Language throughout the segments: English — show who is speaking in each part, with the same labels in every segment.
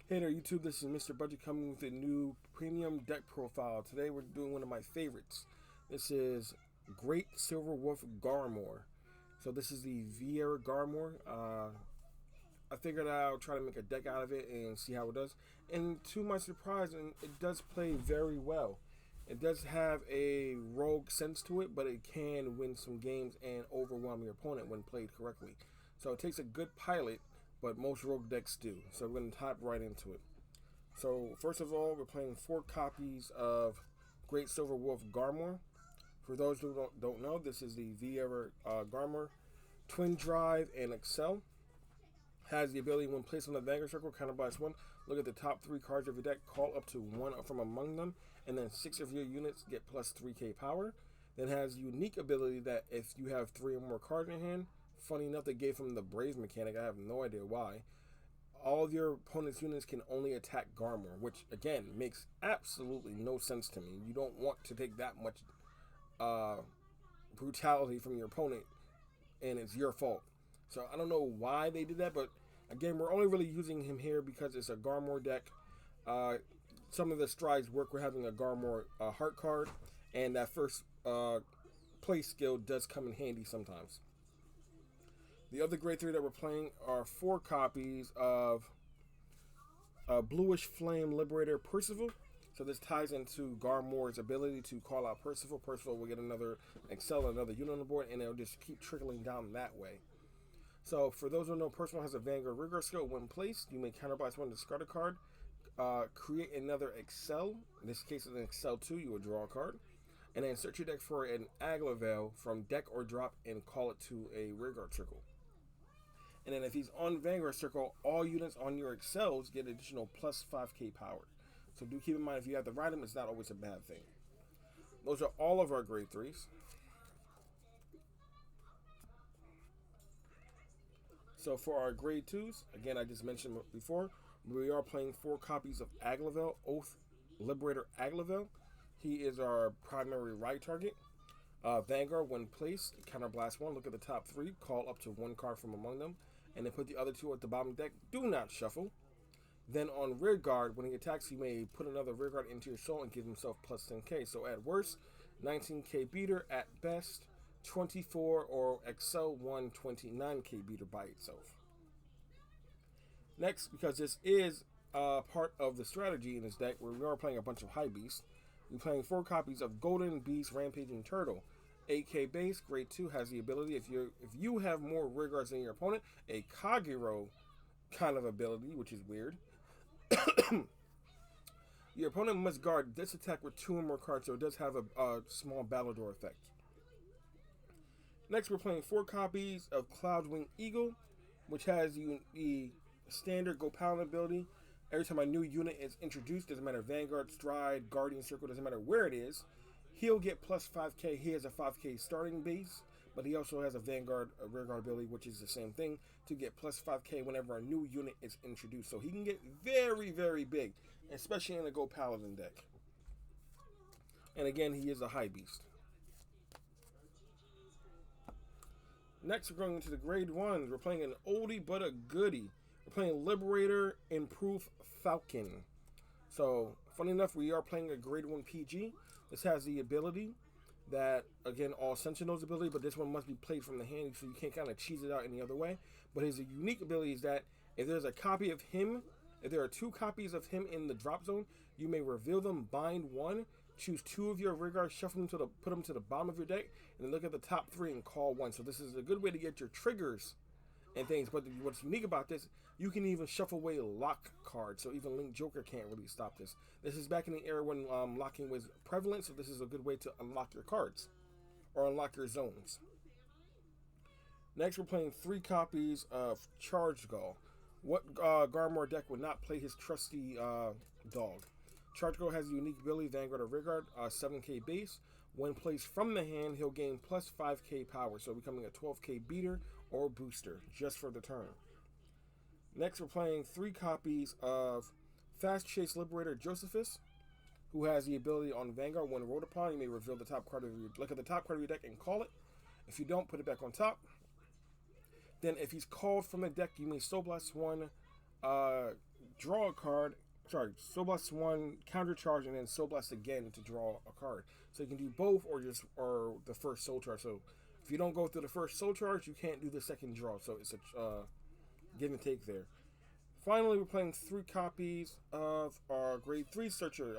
Speaker 1: Hey there, YouTube. This is Mr. Budget coming with a new premium deck profile. Today we're doing one of my favorites. This is Great Silver Wolf Garmore. So this is the Vieira Garmore. I figured I'll try to make a deck out of it and see how it does. And to my surprise, it does play very well. It does have a rogue sense to it, but it can win some games and overwhelm your opponent when played correctly. So it takes a good pilot, but most rogue decks do. So we're going to hop right into it. So first of all, we're playing 4 copies of Great Silver Wolf Garmore. For those who don't know, this is the Vieira Garmore. Twin Drive and Excel. Has the ability when placed on the Vanguard Circle, counterblast 1. Look at the top 3 cards of your deck, call up to 1 from among them, and then 6 of your units get plus 3k power. Then has unique ability that if you have 3 or more cards in hand, funny enough, they gave him the Brave mechanic. I have no idea why. All of your opponent's units can only attack Garmore, which again makes absolutely no sense to me. You don't want to take that much brutality from your opponent, and it's your fault. So I don't know why they did that, but again, we're only really using him here because it's a Garmore deck. Some of the strides work with having a Garmore heart card, and that first play skill does come in handy sometimes. The other grade 3 that we're playing are 4 copies of Bluish Flame Liberator Percival. So this ties into Garmore's ability to call out Percival. Percival will get another Excel, another unit on the board, and it'll just keep trickling down that way. So for those who know, Percival has a Vanguard Rigor skill. When placed, you may counterblast 1, discard a card, create another Excel. In this case, it's an Excel 2. You will draw a card, and then search your deck for an Aglavel from deck or drop and call it to a Rearguard Circle. And then if he's on Vanguard Circle, all units on your Excels get additional plus 5k power. So do keep in mind, if you have to ride them, it's not always a bad thing. Those are all of our grade 3s. So for our grade 2s, again, I just mentioned before, we are playing 4 copies of Aglavel, Oath Liberator Aglavel. He is our primary ride target. Vanguard, when placed, counterblast 1, look at the top 3, call up to 1 card from among them, and then put the other 2 at the bottom of the deck. Do not shuffle. Then on rear guard, when he attacks, you may put another rear guard into your soul and give himself plus 10k. So at worst, 19k beater. At best, 24 or Excel 1, 29k beater by itself. Next, because this is part of the strategy in this deck, where we are playing a bunch of High Beasts, we're playing 4 copies of Golden Beast Rampaging Turtle. 8k base, grade 2, has the ability, if you have more rear guards than your opponent, a Kagero kind of ability, which is weird. Your opponent must guard this attack with 2 or more cards, so it does have a small Battledore effect. Next, we're playing 4 copies of Cloudwing Eagle, which has the standard Go Paladin ability. Every time a new unit is introduced, doesn't matter Vanguard, Stride, Guardian Circle, doesn't matter where it is, he'll get plus 5k. He has a 5k starting base, but he also has a Vanguard, a Rearguard ability, which is the same thing, to get plus 5k whenever a new unit is introduced. So he can get very, very big, especially in a Go Paladin deck. And again, he is a High Beast. Next, we're going into the grade 1s. We're playing an oldie but a goodie. We're playing Liberator Improve Falcon. So, funny enough, we are playing a grade 1 PG. This has the ability that, again, all Sentinel's ability, but this one must be played from the hand, so you can't kind of cheese it out any other way. But his unique ability is that if there's a copy of him, if there are 2 copies of him in the drop zone, you may reveal them, bind 1, choose 2 of your rear guards, shuffle them put them to the bottom of your deck, and then look at the top 3 and call 1. So this is a good way to get your triggers and things. But what's unique about this, you can even shuffle away lock cards, so even Link Joker can't really stop this. This is back in the era when locking was prevalent, so this is a good way to unlock your cards or unlock your zones. Next, we're playing 3 copies of Charge Gull. What Garmore deck would not play his trusty dog? Charge Gull has a unique ability, Vanguard or Rearguard, 7k base. When placed from the hand, he'll gain plus 5k power, so becoming a 12k beater or booster, just for the turn. Next, we're playing 3 copies of Fast Chase Liberator Josephus, who has the ability on Vanguard. When rolled upon, you may reveal the top card of your, look at the top card of your deck and call it. If you don't, put it back on top. Then if he's called from the deck, you may Soul Blast 1, draw a card. Sorry, Soul Blast 1, counter charge, and then Soul Blast again to draw a card. So you can do both or the first Soul Charge. So if you don't go through the first Soul Charge, you can't do the second draw. So it's a give and take there. Finally, we're playing 3 copies of our Grade 3 Searcher.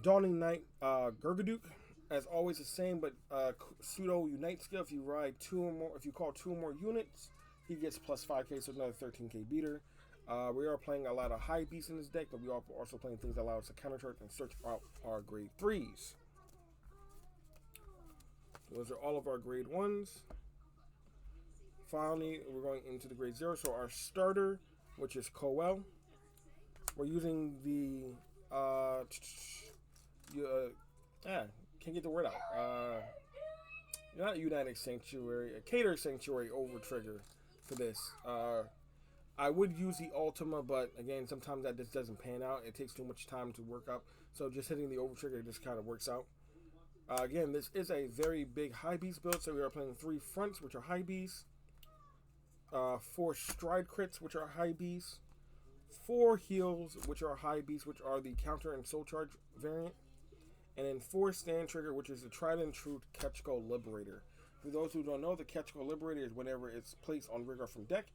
Speaker 1: Dawning Knight Gurgaduke. As always, the same, but pseudo unite skill. If you ride 2 or more, if you call 2 or more units, he gets plus 5k, so another 13k beater. We are playing a lot of high beasts in this deck, but we are also playing things that allow us to countercharge and search out our grade 3s. Those are all of our grade 1s. Finally, we're going into the grade 0. So our starter, which is Coel. We're using the can't get the word out. Not United Sanctuary, a Cater Sanctuary over trigger for this. I would use the Ultima, but again, sometimes that just doesn't pan out. It takes too much time to work up. So just hitting the over trigger just kind of works out. Again, this is a very big high beast build, so we are playing 3 fronts, which are high beasts, 4 stride crits, which are high beasts, 4 heals, which are high beasts, which are the counter and soul charge variant, and then 4 stand trigger, which is the tried and true Ketchko Liberator. For those who don't know, the Ketchko Liberator is whenever it's placed on rigor from deck,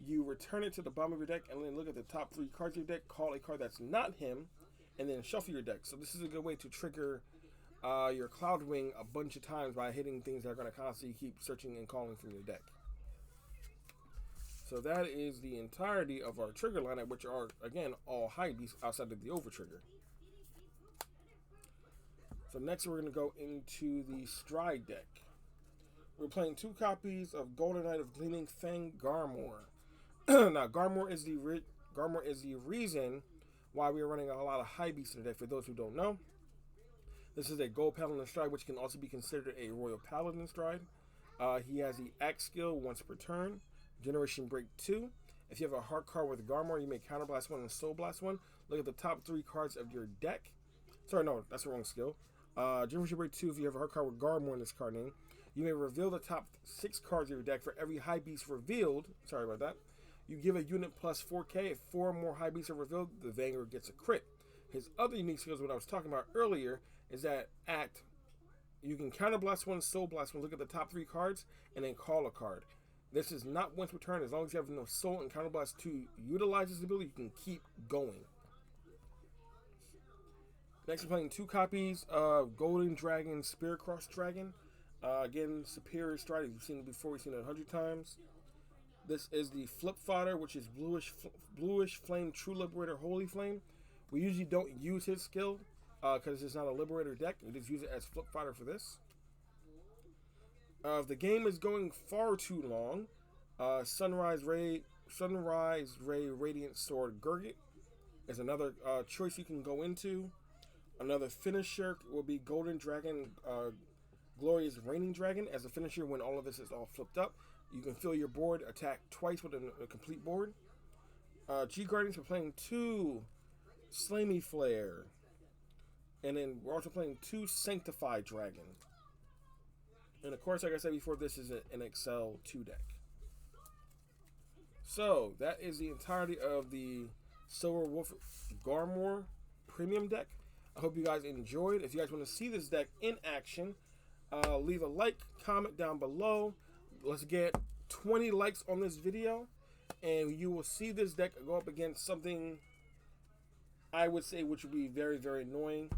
Speaker 1: you return it to the bottom of your deck and then look at the top 3 cards of your deck, call a card that's not him, and then shuffle your deck. So this is a good way to trigger your Cloudwing a bunch of times by hitting things that are going to constantly keep searching and calling from your deck. So that is the entirety of our trigger lineup, which are, again, all high beasts outside of the over trigger. So next we're going to go into the Stride deck. We're playing 2 copies of Golden Knight of Gleaming Fang Garmore. Now, Garmore is the reason why we are running a lot of high beasts in the deck. For those who don't know, this is a Gold Paladin Stride, which can also be considered a Royal Paladin Stride. He has the Axe skill once per turn, Generation Break 2. If you have a heart card with Garmore, you may Counterblast 1 and Soul Blast 1. Look at the top 3 cards of your deck. Sorry, no, that's the wrong skill. Generation Break 2, if you have a heart card with Garmore in this card name, you may reveal the top 6 cards of your deck. For every high beast revealed, sorry about that, you give a unit plus 4k. If 4 more high beasts are revealed, the Vanguard gets a crit. His other unique skills, what I was talking about earlier, is that you can Counterblast 1, Soul Blast 1, look at the top 3 cards, and then call a card. This is not once per turn. As long as you have enough Soul and Counterblast to utilize this ability, you can keep going. Next, we're playing 2 copies of Golden Dragon Spear Cross Dragon. Again, superior stride. You've seen it before. You've seen it 100 times. This is the Flip Fodder, which is bluish flame, True Liberator, Holy Flame. We usually don't use his skill because it's not a Liberator deck. We just use it as Flip Fodder for this. The game is going far too long. Sunrise Ray Radiant Sword Gurgit is another choice you can go into. Another finisher will be Golden Dragon Glorious Raining Dragon. As a finisher, when all of this is all flipped up, you can fill your board, attack twice with a complete board. G Guardians are playing 2 Slamy Flare. And then we're also playing 2 Sanctified Dragon. And of course, like I said before, this is an Excel 2 deck. So, that is the entirety of the Silver Wolf Garmore Premium deck. I hope you guys enjoyed. If you guys want to see this deck in action, leave a like, comment down below. Let's get 20 likes on this video, and you will see this deck go up against something I would say which would be very, very annoying.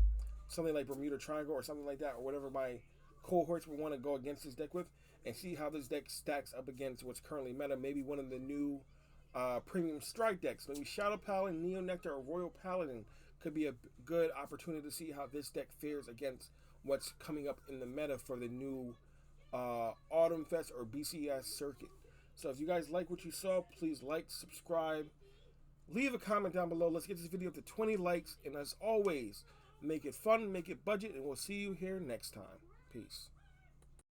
Speaker 1: Something like Bermuda Triangle or something like that, or whatever my cohorts would want to go against this deck with, and see how this deck stacks up against what's currently meta. Maybe one of the new premium strike decks. Maybe Shadow Paladin, Neo Nectar, or Royal Paladin could be a good opportunity to see how this deck fares against what's coming up in the meta for the new Autumn Fest or BCS circuit. So if you guys like what you saw, please like, subscribe, leave a comment down below. Let's get this video up to 20 likes, and as always, make it fun, make it budget, and we'll see you here next time. Peace.